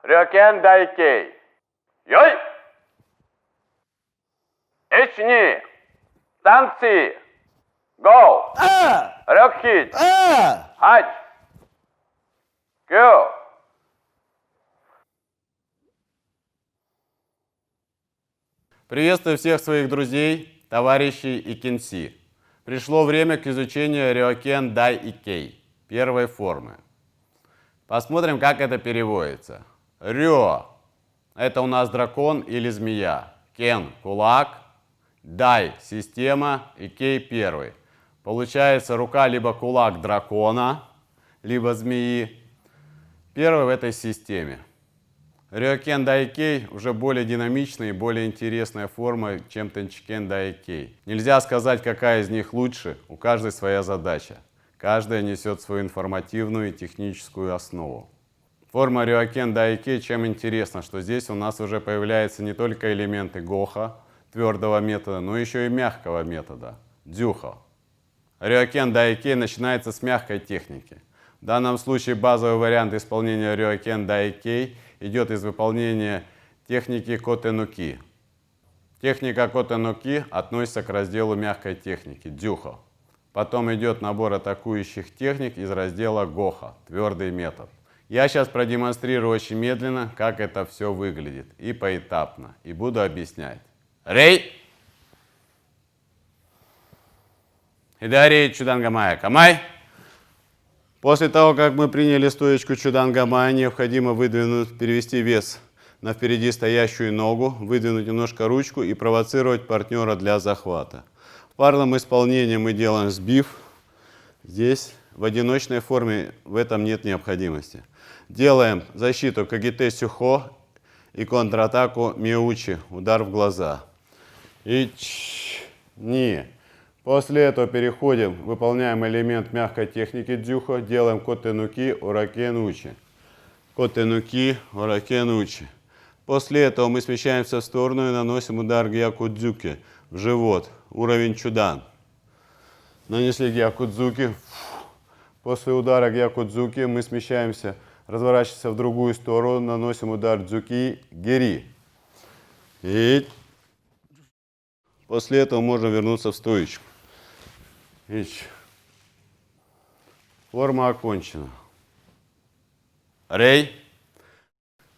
Ryoken Daikei. Yoi! Ichni. Stanci. Go. Ryokich. Hach. Kyo. Приветствую всех своих друзей, товарищей и кинси. Пришло время к изучению Ryoken Daikei, первой формы. Посмотрим, как это переводится. Рё – это у нас дракон или змея. Кен – кулак. Дай – система. И кей – первый. Получается рука либо кулак дракона, либо змеи. Первый в этой системе. Ryoken Daikei уже более динамичная и более интересная форма, чем Tenchiken Daikei. Нельзя сказать, какая из них лучше, у каждой своя задача. Каждая несет свою информативную и техническую основу. Форма Ryoken Daikei чем интересна, что здесь у нас уже появляются не только элементы гоха, твердого метода, но еще и мягкого метода, дзюхо. Ryoken Daikei начинается с мягкой техники. В данном случае базовый вариант исполнения Ryoken Daikei идет из выполнения техники Kote-no-ki. Техника Kote-no-ki относится к разделу мягкой техники, дзюхо. Потом идет набор атакующих техник из раздела гоха, твердый метод. Я сейчас продемонстрирую очень медленно, как это все выглядит, и поэтапно, и буду объяснять. Рей! Хидари Чудангамая Камай. После того, как мы приняли стоечку Чудангамая, необходимо перевести вес на впереди стоящую ногу, выдвинуть немножко ручку и провоцировать партнера для захвата. В парном исполнении мы делаем сбив. Здесь в одиночной форме в этом нет необходимости. Делаем защиту Кагите Сюхо и контратаку Миучи, удар в глаза. Ни. После этого переходим, выполняем элемент мягкой техники дзюхо, делаем Kote-no-ki, Оракен-учи. Kote-no-ki, Оракен-учи. После этого мы смещаемся в сторону и наносим удар Гьякудзуки в живот, уровень чудан. Нанесли Гьякудзуки. После удара Гьякудзуки мы смещаемся, разворачиваемся в другую сторону, наносим удар Дзуки Гери. И после этого можно вернуться в стоечку. Форма окончена. Рей.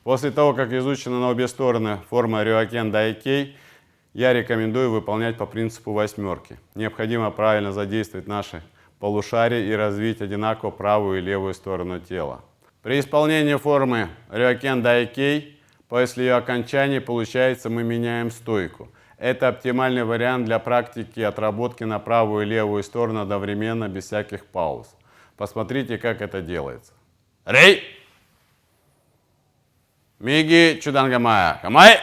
После того, как изучена на обе стороны форма Ryoken Daikei, я рекомендую выполнять по принципу восьмерки. Необходимо правильно задействовать наши полушария и развить одинаково правую и левую сторону тела. При исполнении формы Ryoken Daikei, после ее окончания, получается, мы меняем стойку. Это оптимальный вариант для практики отработки на правую и левую сторону одновременно, без всяких пауз. Посмотрите, как это делается. Рей! Миги Чудангамая. Камай!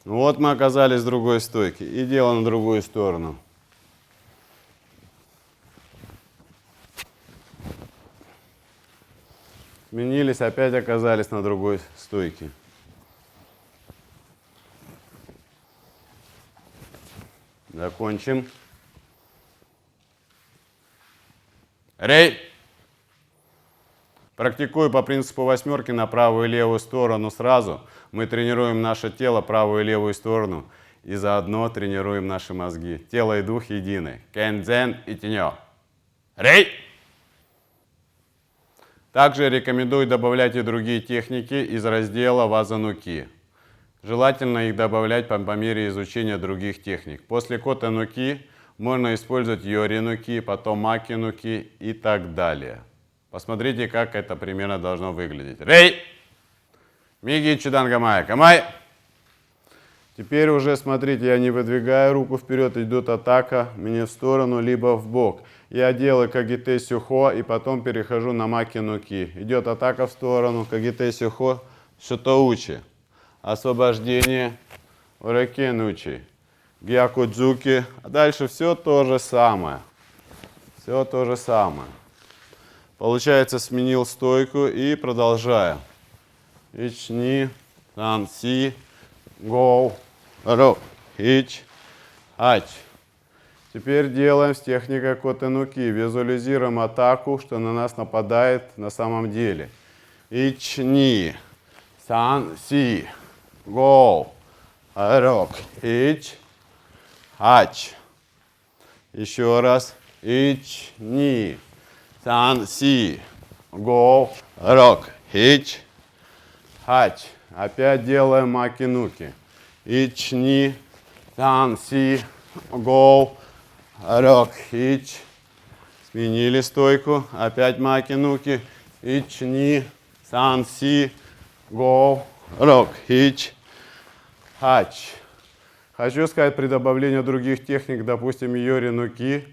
Вот мы оказались в другой стойке. И дело на другую сторону. Сменились, опять оказались на другой стойке. Закончим. Рей! Практикуя по принципу восьмерки на правую и левую сторону сразу, мы тренируем наше тело, правую и левую сторону, и заодно тренируем наши мозги. Тело и дух едины. Кэнзэн и тенё. Рей! Также рекомендую добавлять и другие техники из раздела Ваза-no-ki. Желательно их добавлять по мере изучения других техник. После Kote-no-ki можно использовать Yori-no-ki, потом Maki-no-ki и так далее. Посмотрите, как это примерно должно выглядеть. Рей! Миги Чудангамая. Камай! Теперь уже, смотрите, я не выдвигаю руку вперед, идет атака мне в сторону, либо в бок. Я делаю Кагите Сюхо и потом перехожу на Маки-no-ki. Идет атака в сторону, Кагите Сюхо, Шотоучи. Освобождение, Оракен-учи. Гьякудзуки. А дальше все то же самое. Все то же самое. Получается, сменил стойку и продолжаю. Ични, тан, си, гоу, ро, ич, Хач. Теперь делаем с техникой котенуки. Визуализируем атаку, что на нас нападает на самом деле. Ични. Сан, си. Гоу. Рок. Ич. Хач. Еще раз. Ични. Сан, си. Гоу. Рок. Ич. Хач. Опять делаем маки-нуки. Ични. Сан, си. Гоу. Рок. Ич. Сменили стойку. Опять маки-нуки. Ични. Сан, си. Гоу. Рок. Ич. Хач. Хочу сказать, при добавлении других техник, допустим, йори-нуки,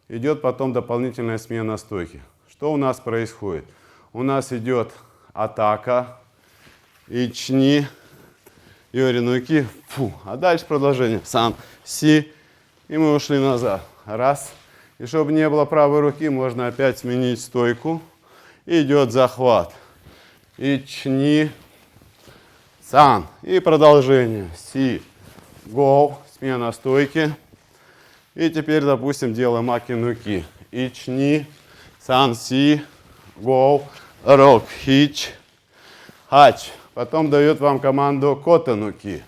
идет потом дополнительная смена стойки. Что у нас происходит? У нас идет атака, ични, йори-нуки, фу, а дальше продолжение. Сан, си, и мы ушли назад. Раз. И чтобы не было правой руки, можно опять сменить стойку. Идет захват. Ични, сан. И продолжение. Си, гоу, смена стойки. И теперь, допустим, делаем маки-нуки. Ични, сан, си, гоу, рок, хич, хач. Потом дает вам команду котенуки.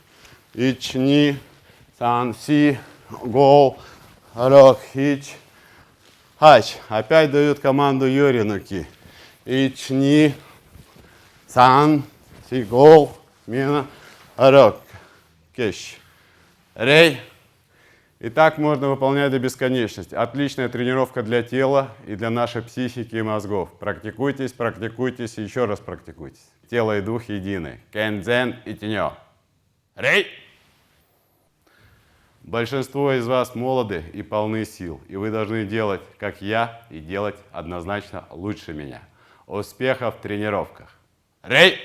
Ични, сан, си, гоу, рок, хич, хач. Опять дают команду йори-нуки. Ични, сан, си, гоу, смена, рок, кеш. Рей. И так можно выполнять до бесконечности. Отличная тренировка для тела и для нашей психики и мозгов. Практикуйтесь, практикуйтесь и еще раз практикуйтесь. Тело и дух едины. Кэнзэн и тенё. Рей! Большинство из вас молоды и полны сил. И вы должны делать, как я, и делать однозначно лучше меня. Успехов в тренировках. Рей!